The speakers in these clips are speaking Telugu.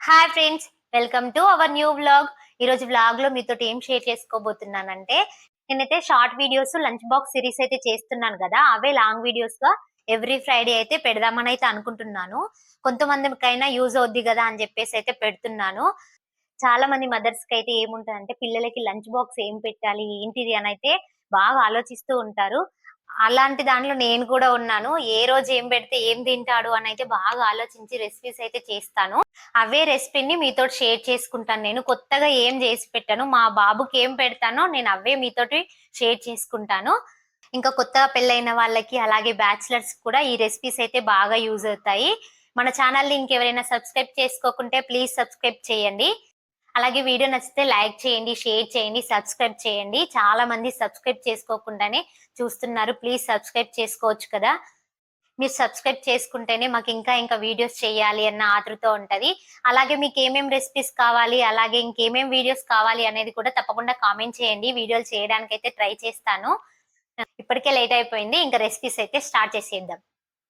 Hi friends, welcome to our new vlog. ఈరోజు వ్లాగ్ లో మీతో ఏం షేర్ చేసుకోబోతున్నానంటే, నేనైతే short videos lunch box series అయితే చేస్తున్నాను కదా, అవే లాంగ్ వీడియోస్ గా ఎవ్రీ ఫ్రైడే అయితే పెడదామని అయితే అనుకుంటున్నాను. కొంతమందికైనా యూజ్ అవుద్ది కదా అని చెప్పేసి అయితే పెడుతున్నాను. చాలా మంది మదర్స్ కి అయితే ఏముంటదంటే, పిల్లలకి లంచ్ బాక్స్ ఏం పెట్టాలి ఏంటిది అని అయితే బాగా ఆలోచిస్తూ ఉంటారు. అలాంటి దాంట్లో నేను కూడా ఉన్నాను. ఏ రోజు ఏం పెడితే ఏం తింటాడు అని అయితే బాగా ఆలోచించి రెసిపీస్ అయితే చేస్తాను. అవే రెసిపీని మీతోటి షేర్ చేసుకుంటాను. నేను కొత్తగా ఏం చేసి పెట్టాను, మా బాబుకి ఏం పెడతానో నేను అవే మీతోటి షేర్ చేసుకుంటాను. ఇంకా కొత్తగా పెళ్ళైన వాళ్ళకి అలాగే బ్యాచిలర్స్ కూడా ఈ రెసిపీస్ అయితే బాగా యూజ్ అవుతాయి. మన ఛానల్ని ఇంకెవరైనా సబ్స్క్రైబ్ చేసుకోకుంటే ప్లీజ్ సబ్స్క్రైబ్ చేయండి. అలాగే వీడియో నచ్చితే లైక్ చేయండి, షేర్ చేయండి, సబ్స్క్రైబ్ చేయండి. చాలా మంది సబ్స్క్రైబ్ చేసుకోకుండానే చూస్తున్నారు. ప్లీజ్ సబ్స్క్రైబ్ చేసుకోవచ్చు కదా. మీరు సబ్స్క్రైబ్ చేసుకుంటేనే మాకు ఇంకా ఇంకా వీడియోస్ చేయాలి అన్న ఆతృత ఉంటది. అలాగే మీకు ఏమేం రెసిపీస్ కావాలి, అలాగే ఇంకేమేం వీడియోస్ కావాలి అనేది కూడా తప్పకుండా కామెంట్ చేయండి. వీడియోలు చేయడానికి అయితే ట్రై చేస్తాను. ఇప్పటికే లేట్ అయిపోయింది, ఇంకా రెసిపీస్ అయితే స్టార్ట్ చేసేద్దాం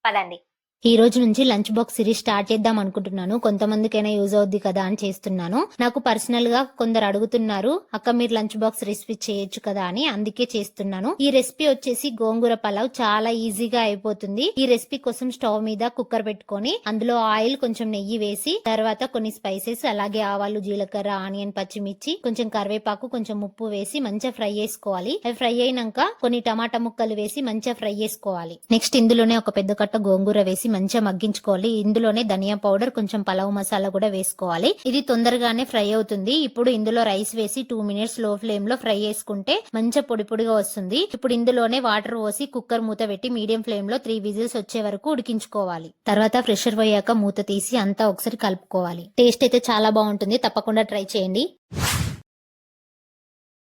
పదండి. ఈ రోజు నుంచి లంచ్ బాక్స్ సిరీస్ స్టార్ట్ చేద్దాం అనుకుంటున్నాను. కొంతమందికైనా యూజ్ అవుద్ది కదా అని చేస్తున్నాను. నాకు పర్సనల్ గా కొందరు అడుగుతున్నారు, అక్క మీరు లంచ్ బాక్స్ రెసిపీ చేయొచ్చు కదా అని, అందుకే చేస్తున్నాను. ఈ రెసిపీ వచ్చేసి గోంగూర పలావ్, చాలా ఈజీగా అయిపోతుంది. ఈ రెసిపీ కోసం స్టవ్ మీద కుక్కర్ పెట్టుకొని అందులో ఆయిల్, కొంచెం నెయ్యి వేసి, తర్వాత కొన్ని స్పైసెస్, అలాగే ఆవాలు, జీలకర్ర, ఆనియన్, పచ్చిమిర్చి, కొంచెం కరివేపాకు, కొంచెం ఉప్పు వేసి మంచిగా ఫ్రై చేసుకోవాలి. అవి ఫ్రై అయినాక కొన్ని టమాటా ముక్కలు వేసి మంచిగా ఫ్రై చేసుకోవాలి. నెక్స్ట్ ఇందులోనే ఒక పెద్ద కట్ట గోంగూర వేసి మంచిగా మగ్గించుకోవాలి. ఇందులోనే ధనియా పౌడర్, కొంచెం పలావ్ మసాలా కూడా వేసుకోవాలి. ఇది తొందరగానే ఫ్రై అవుతుంది. ఇప్పుడు ఇందులో రైస్ వేసి 2 మినిట్స్ లో ఫ్లేమ్ లో ఫ్రై చేసుకుంటే మంచిగా పొడి పొడిగా వస్తుంది. ఇప్పుడు ఇందులోనే వాటర్ పోసి కుక్కర్ మూత పెట్టి మీడియం ఫ్లేమ్ లో 3 విజిల్స్ వచ్చే వరకు ఉడికించుకోవాలి. తర్వాత ప్రెషర్ పోయాక మూత తీసి అంతా ఒకసారి కలుపుకోవాలి. టేస్ట్ అయితే చాలా బాగుంటుంది, తప్పకుండా ట్రై చేయండి.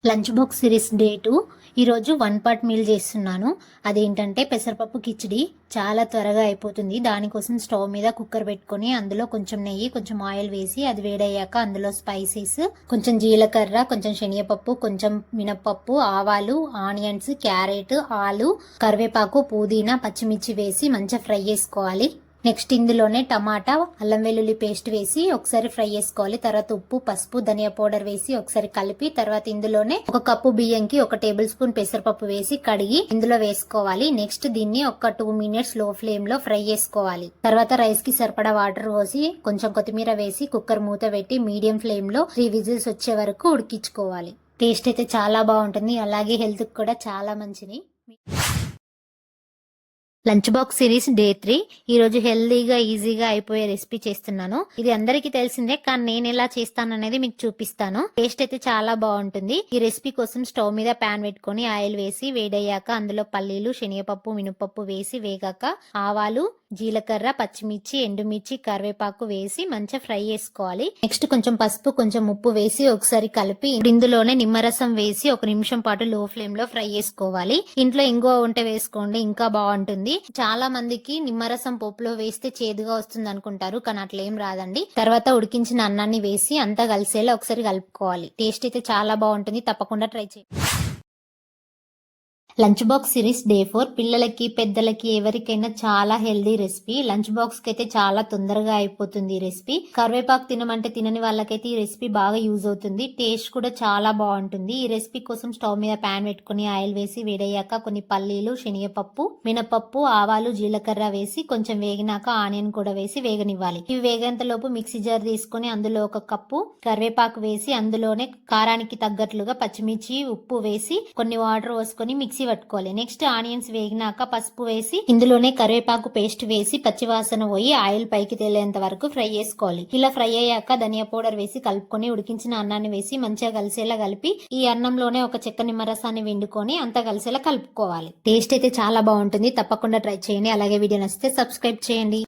లంచ్ బాక్స్ సిరీస్ డే 2 ఈరోజు 1 పార్ట్ మీల్ చేస్తున్నాను. అదేంటంటే పెసరపప్పు కిచిడి. చాలా త్వరగా అయిపోతుంది. దానికోసం స్టవ్ మీద కుక్కర్ పెట్టుకొని అందులో కొంచెం నెయ్యి, కొంచెం ఆయిల్ వేసి అది వేడయ్యాక అందులో స్పైసెస్, కొంచెం జీలకర్ర, కొంచెం శనగపప్పు, కొంచెం మినప్పప్పు, ఆవాలు, ఆనియన్స్, క్యారెట్, ఆలు, కరివేపాకు, పుదీనా, పచ్చిమిర్చి వేసి మంచిగా ఫ్రై చేసుకోవాలి. నెక్స్ట్ ఇందులోనే టమాటా, అల్లం వెల్లుల్లి పేస్ట్ వేసి ఒకసారి ఫ్రై చేసుకోవాలి. తర్వాత ఉప్పు, పసుపు, ధనియా పౌడర్ వేసి ఒకసారి కలిపి, తర్వాత ఇందులోనే 1 కప్పు బియ్యంకి 1 టేబుల్ స్పూన్ పెసరపప్పు వేసి కడిగి ఇందులో వేసుకోవాలి. నెక్స్ట్ దీన్ని ఒక 2 మినిట్స్ లో ఫ్లేమ్ లో ఫ్రై చేసుకోవాలి. తర్వాత రైస్ కి సరిపడా వాటర్ పోసి కొంచెం కొత్తిమీర వేసి కుక్కర్ మూత పెట్టి మీడియం ఫ్లేమ్ లో 3 విజిల్స్ వచ్చే వరకు ఉడికించుకోవాలి. టేస్ట్ అయితే చాలా బాగుంటుంది, అలాగే హెల్త్ కూడా చాలా మంచిది. లంచ్ బాక్స్ సిరీస్ డే 3 ఈ రోజు హెల్దీగా ఈజీగా అయిపోయే రెసిపీ చేస్తున్నాను. ఇది అందరికీ తెలిసిందే, కానీ నేను ఎలా చేస్తాను అనేది మీకు చూపిస్తాను. టేస్ట్ అయితే చాలా బాగుంటుంది. ఈ రెసిపీ కోసం స్టవ్ మీద ప్యాన్ పెట్టుకొని ఆయిల్ వేసి వేడయ్యాక అందులో పల్లీలు, శనగపప్పు, మినపప్పు వేసి వేగాక ఆవాలు, జీలకర్ర, పచ్చిమిర్చి, ఎండుమిర్చి, కరివేపాకు వేసి మంచిగా ఫ్రై చేసుకోవాలి. నెక్స్ట్ కొంచెం పసుపు, కొంచెం ఉప్పు వేసి ఒకసారి కలిపి ఇందులోనే నిమ్మరసం వేసి 1 నిమిషం పాటు లో ఫ్లేమ్ లో ఫ్రై చేసుకోవాలి. ఇంట్లో ఇంగువ ఉంటే వేసుకోండి, ఇంకా బాగుంటుంది. చాలా మందికి నిమ్మరసం పోపులో వేస్తే చేదుగా వస్తుంది అనుకుంటారు, కానీ అట్లేం రాదండి. తర్వాత ఉడికించిన అన్నాన్ని వేసి అంతా కలిసేలా ఒకసారి కలుపుకోవాలి. టేస్ట్ అయితే చాలా బాగుంటుంది, తప్పకుండా ట్రై చేయండి. లంచ్ బాక్స్ సిరీస్ డే 4 పిల్లలకి, పెద్దలకి, ఎవరికైనా చాలా హెల్దీ రెసిపీ. లంచ్ బాక్స్ కి అయితే చాలా తొందరగా అయిపోతుంది ఈ రెసిపీ. కరివేపాకు తినమంటే తినని వాళ్ళకైతే ఈ రెసిపీ బాగా యూజ్ అవుతుంది. టేస్ట్ కూడా చాలా బాగుంటుంది. ఈ రెసిపీ కోసం స్టవ్ మీద ప్యాన్ పెట్టుకుని ఆయిల్ వేసి వేడయ్యాక కొన్ని పల్లీలు, శనగపప్పు, మినపప్పు, ఆవాలు, జీలకర్ర వేసి కొంచెం వేగినాక ఆనియన్ కూడా వేసి వేగనివ్వాలి. ఇవి వేగేంతలోపు మిక్సీ జార్ తీసుకుని అందులో 1 కప్పు కరివేపాకు వేసి అందులోనే కారానికి తగ్గట్లుగా పచ్చిమిర్చి, ఉప్పు వేసి కొన్ని వాటర్ పోసుకొని మిక్సీ పట్టుకోవాలి. నెక్స్ట్ ఆనియన్స్ వేగినాక పసుపు వేసి ఇందులోనే కరివేపాకు పేస్ట్ వేసి పచ్చివాసన పోయి ఆయిల్ పైకి తేలేంత వరకు ఫ్రై చేసుకోవాలి. ఇలా ఫ్రై అయ్యాక ధనియా పౌడర్ వేసి కలుపుకొని ఉడికించిన అన్నాన్ని వేసి మంచిగా కలిసేలా కలిపి ఈ అన్నంలోనే 1 చెక్క నిమ్మరసాన్ని వండుకొని అంతా కలిసేలా కలుపుకోవాలి. టేస్ట్ అయితే చాలా బాగుంటుంది, తప్పకుండా ట్రై చేయండి. అలాగే వీడియో నచ్చితే సబ్స్క్రైబ్ చేయండి.